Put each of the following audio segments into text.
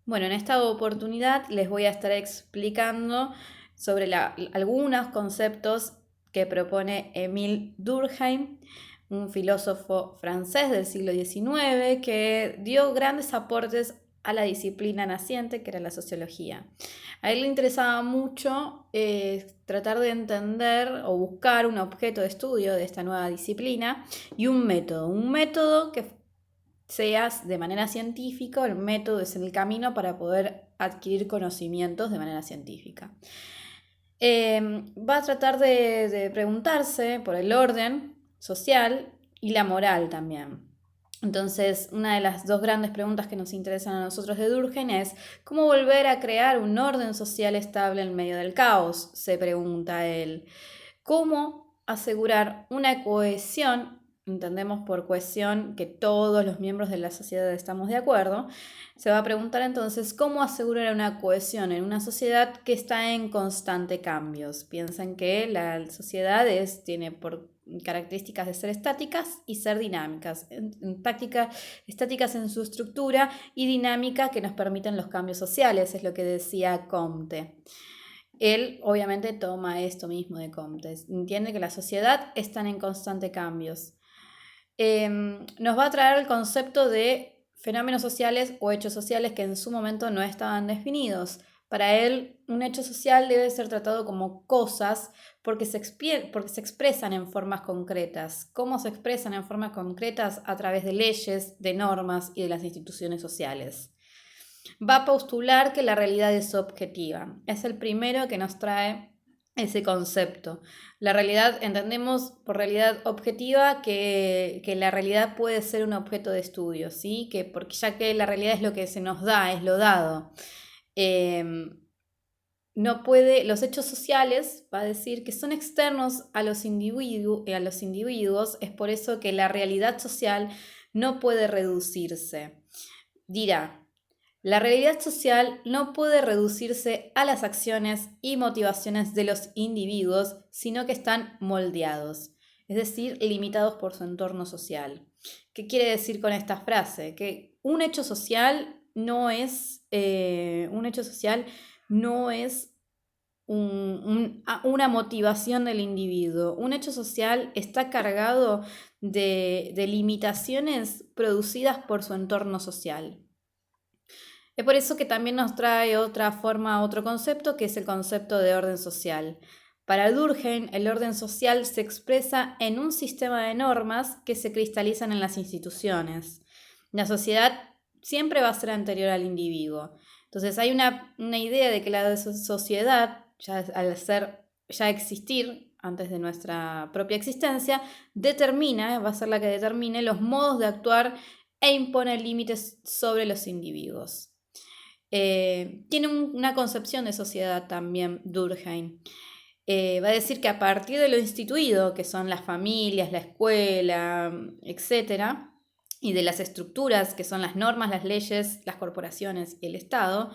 Bueno, en esta oportunidad les voy a estar explicando sobre algunos conceptos que propone Émile Durkheim, un filósofo francés del siglo XIX que dio grandes aportes a la disciplina naciente que era la sociología. A él le interesaba mucho tratar de entender o buscar un objeto de estudio de esta nueva disciplina y un método que seas de manera científica, el método es el camino para poder adquirir conocimientos de manera científica. Va a tratar de preguntarse por el orden social y la moral también. Entonces, una de las dos grandes preguntas que nos interesan a nosotros de Durkheim es ¿cómo volver a crear un orden social estable en medio del caos? Se pregunta él. ¿Cómo asegurar una cohesión? Entendemos por cohesión que todos los miembros de la sociedad estamos de acuerdo. Se va a preguntar entonces cómo asegurar una cohesión en una sociedad que está en constante cambios. Piensen que la sociedad tiene por características de ser estáticas y ser dinámicas. Estáticas en su estructura y dinámica que nos permiten los cambios sociales, es lo que decía Comte. Él obviamente toma esto mismo de Comte, entiende que la sociedad está en constante cambios. Nos va a traer el concepto de fenómenos sociales o hechos sociales que en su momento no estaban definidos. Para él, un hecho social debe ser tratado como cosas porque se expresan en formas concretas. ¿Cómo se expresan en formas concretas? A través de leyes, de normas y de las instituciones sociales. Va a postular que la realidad es objetiva. Es el primero que nos trae ese concepto. La realidad, entendemos por realidad objetiva que la realidad puede ser un objeto de estudio, ¿sí? Porque ya que la realidad es lo que se nos da, es lo dado. No puede, los hechos sociales, va a decir, que son externos a los individuos, es por eso que la realidad social no puede reducirse. Dirá, la realidad social no puede reducirse a las acciones y motivaciones de los individuos, sino que están moldeados, es decir, limitados por su entorno social. ¿Qué quiere decir con esta frase? Que un hecho social no es, una motivación del individuo. Un hecho social está cargado de limitaciones producidas por su entorno social. Es por eso que también nos trae otro concepto, que es el concepto de orden social. Para Durkheim, el orden social se expresa en un sistema de normas que se cristalizan en las instituciones. La sociedad siempre va a ser anterior al individuo. Entonces hay una idea de que la sociedad, ya existir antes de nuestra propia existencia, va a ser la que determine los modos de actuar e impone límites sobre los individuos. Tiene una concepción de sociedad también Durkheim. Va a decir que a partir de lo instituido, que son las familias, la escuela, etcétera, y de las estructuras, que son las normas, las leyes, las corporaciones y el Estado,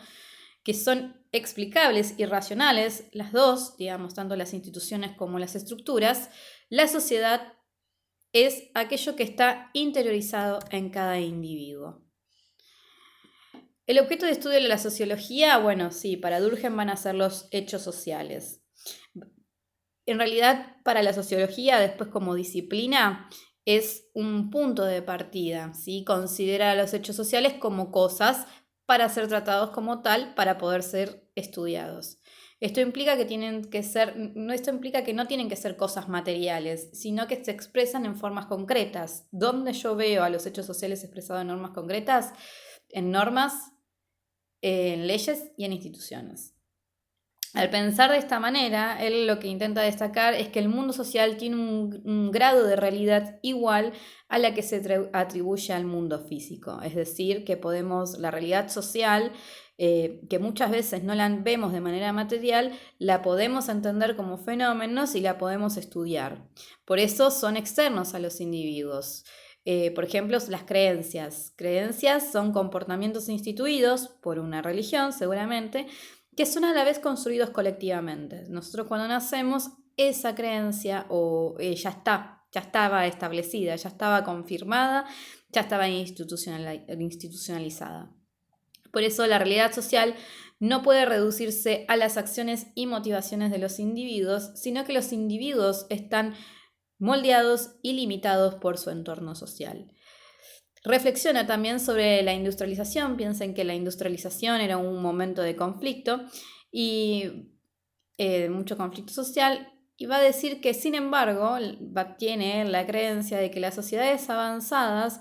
que son explicables y racionales, las dos, digamos, tanto las instituciones como las estructuras, la sociedad es aquello que está interiorizado en cada individuo. El objeto de estudio de la sociología, bueno, sí, para Durkheim van a ser los hechos sociales. En realidad, para la sociología, después como disciplina, es un punto de partida, ¿sí? Considera los hechos sociales como cosas para ser tratados como tal, para poder ser estudiados. Esto implica esto implica que no tienen que ser cosas materiales, sino que se expresan en formas concretas. ¿Dónde yo veo a los hechos sociales expresados en normas concretas? En normas, en leyes y en instituciones. Al pensar de esta manera, él lo que intenta destacar es que el mundo social tiene un grado de realidad igual a la que se atribuye al mundo físico. Es decir, que la realidad social, que muchas veces no la vemos de manera material, la podemos entender como fenómenos y la podemos estudiar. Por eso son externos a los individuos. Por ejemplo, las creencias. Creencias son comportamientos instituidos por una religión, seguramente, que son a la vez construidos colectivamente. Nosotros cuando nacemos, esa creencia ya estaba establecida, ya estaba confirmada, ya estaba institucionalizada. Por eso la realidad social no puede reducirse a las acciones y motivaciones de los individuos, sino que los individuos están moldeados y limitados por su entorno social. Reflexiona también sobre la industrialización. Piensen que la industrialización era un momento de conflicto y mucho conflicto social, y va a decir que, sin embargo, tiene la creencia de que las sociedades avanzadas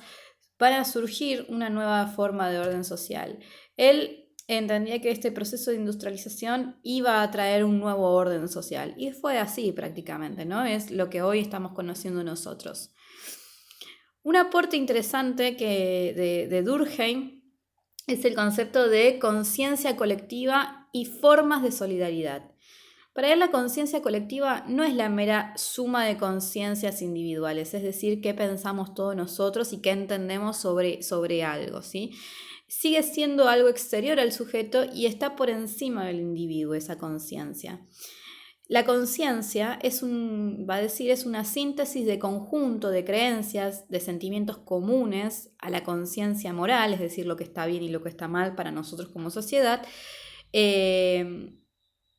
van a surgir una nueva forma de orden social. Él entendía que este proceso de industrialización iba a traer un nuevo orden social, y fue así prácticamente, ¿no? Es lo que hoy estamos conociendo nosotros. Un aporte interesante de Durkheim es el concepto de conciencia colectiva y formas de solidaridad. Para él, la conciencia colectiva no es la mera suma de conciencias individuales, es decir, qué pensamos todos nosotros y qué entendemos sobre algo, ¿sí? Sigue siendo algo exterior al sujeto y está por encima del individuo, esa conciencia. La conciencia es una síntesis de conjunto de creencias, de sentimientos comunes a la conciencia moral, es decir, lo que está bien y lo que está mal para nosotros como sociedad.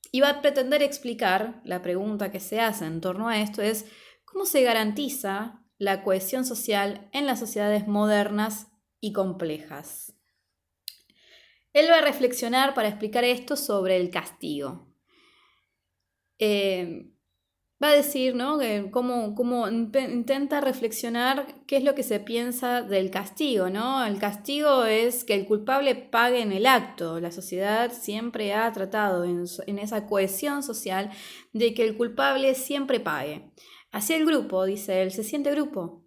Y va a pretender explicar, la pregunta que se hace en torno a esto es: ¿cómo se garantiza la cohesión social en las sociedades modernas y complejas? Él va a reflexionar para explicar esto sobre el castigo. Va a decir, ¿no?, que cómo intenta reflexionar qué es lo que se piensa del castigo, ¿no? El castigo es que el culpable pague en el acto. La sociedad siempre ha tratado en esa cohesión social de que el culpable siempre pague. Así el grupo, dice él, se siente grupo.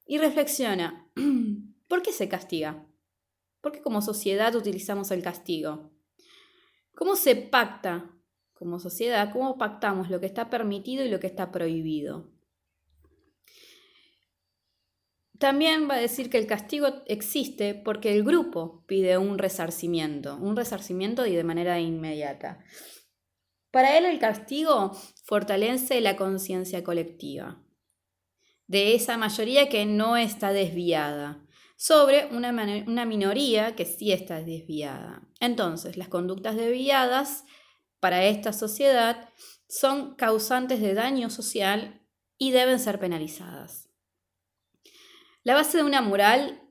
Y reflexiona, ¿por qué se castiga? ¿Por qué como sociedad utilizamos el castigo? ¿Cómo se pacta como sociedad? ¿Cómo pactamos lo que está permitido y lo que está prohibido? También va a decir que el castigo existe porque el grupo pide un resarcimiento y de manera inmediata. Para él, el castigo fortalece la conciencia colectiva de esa mayoría que no está desviada sobre una minoría que sí está desviada. Entonces, las conductas desviadas para esta sociedad son causantes de daño social y deben ser penalizadas. La base de una moral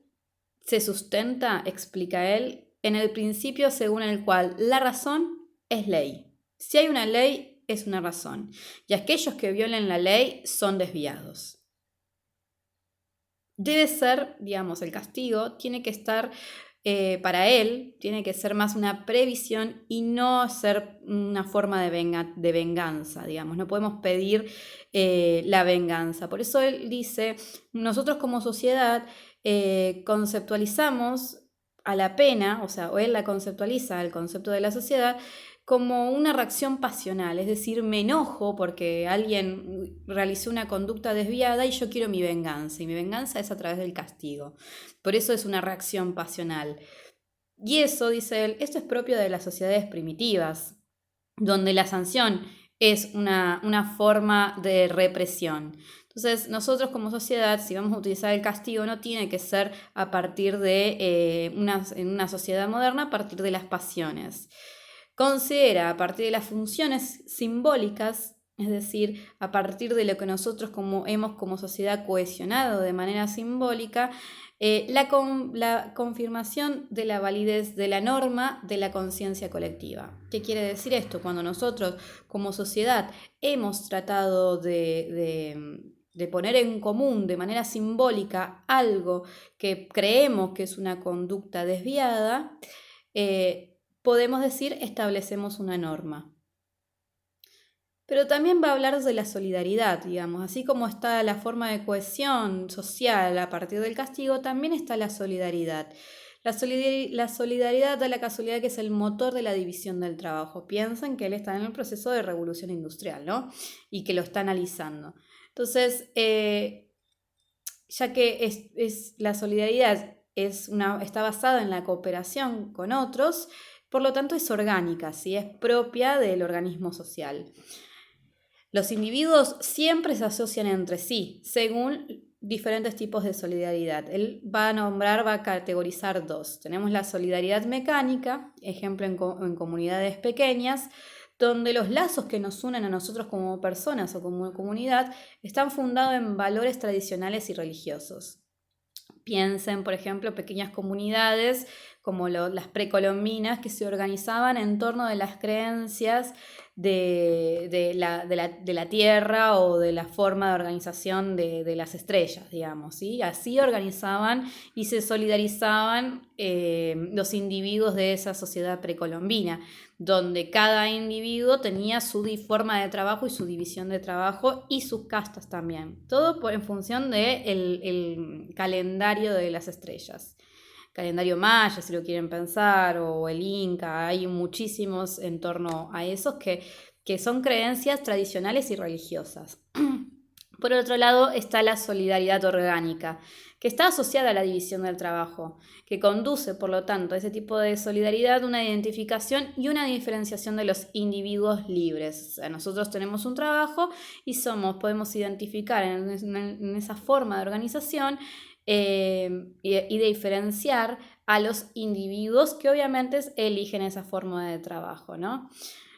se sustenta, explica él, en el principio según el cual la razón es ley. Si hay una ley, es una razón, y aquellos que violen la ley son desviados. Debe ser, el castigo tiene que estar, para él, tiene que ser más una previsión y no ser una forma de venganza, no podemos pedir la venganza. Por eso él dice, nosotros como sociedad conceptualizamos a la pena, o él la conceptualiza, el concepto de la sociedad, como una reacción pasional, es decir, me enojo porque alguien realizó una conducta desviada y yo quiero mi venganza, y mi venganza es a través del castigo. Por eso es una reacción pasional. Y eso, dice él, esto es propio de las sociedades primitivas, donde la sanción es una forma de represión. Entonces, nosotros como sociedad, si vamos a utilizar el castigo, no tiene que ser a partir de, en una sociedad moderna, a partir de las pasiones. Considera a partir de las funciones simbólicas, es decir, a partir de lo que nosotros hemos como sociedad cohesionado de manera simbólica, la confirmación de la validez de la norma de la conciencia colectiva. ¿Qué quiere decir esto? Cuando nosotros como sociedad hemos tratado de poner en común de manera simbólica algo que creemos que es una conducta desviada, podemos decir, establecemos una norma. Pero también va a hablar de la solidaridad, así como está la forma de cohesión social a partir del castigo, también está la solidaridad. La solidaridad da la casualidad que es el motor de la división del trabajo. Piensen que él está en el proceso de revolución industrial, ¿no? Y que lo está analizando. Entonces, ya que la solidaridad está basada en la cooperación con otros, por lo tanto es orgánica, ¿sí? Es propia del organismo social. Los individuos siempre se asocian entre sí, según diferentes tipos de solidaridad. Él va a categorizar dos. Tenemos la solidaridad mecánica, ejemplo en comunidades pequeñas, donde los lazos que nos unen a nosotros como personas o como comunidad están fundados en valores tradicionales y religiosos. Piensen, por ejemplo, pequeñas comunidades como las precolombinas que se organizaban en torno de las creencias de la Tierra o de la forma de organización de las estrellas, digamos, ¿sí? Así organizaban y se solidarizaban los individuos de esa sociedad precolombina, donde cada individuo tenía su forma de trabajo y su división de trabajo y sus castas también. Todo en función del el calendario de las estrellas. Calendario maya, si lo quieren pensar, o el inca, hay muchísimos en torno a esos que son creencias tradicionales y religiosas. Por otro lado está la solidaridad orgánica, que está asociada a la división del trabajo, que conduce, por lo tanto, a ese tipo de solidaridad, una identificación y una diferenciación de los individuos libres. O sea, nosotros tenemos un trabajo y podemos identificar en esa forma de organización y diferenciar a los individuos que obviamente eligen esa forma de trabajo, ¿no?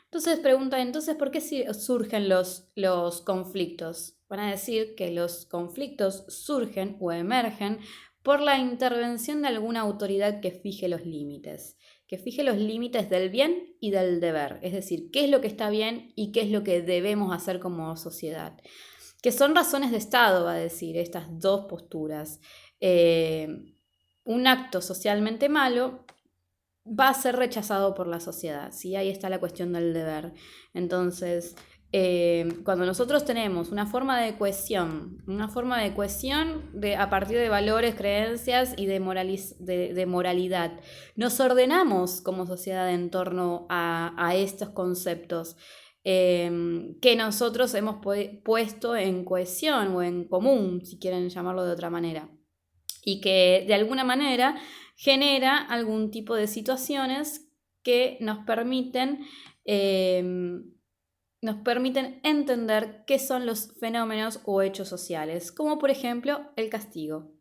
Entonces preguntan, ¿por qué surgen los conflictos? Van a decir que los conflictos surgen o emergen por la intervención de alguna autoridad que fije los límites del bien y del deber, es decir, qué es lo que está bien y qué es lo que debemos hacer como sociedad, que son razones de Estado, va a decir, estas dos posturas. Un acto socialmente malo va a ser rechazado por la sociedad, ¿sí? Ahí está la cuestión del deber. Entonces, cuando nosotros tenemos una forma de cohesión a partir de valores, creencias y de moralidad, nos ordenamos como sociedad en torno a estos conceptos que nosotros hemos puesto en cohesión o en común, si quieren llamarlo de otra manera, y que de alguna manera genera algún tipo de situaciones que nos permiten entender qué son los fenómenos o hechos sociales, como por ejemplo el castigo.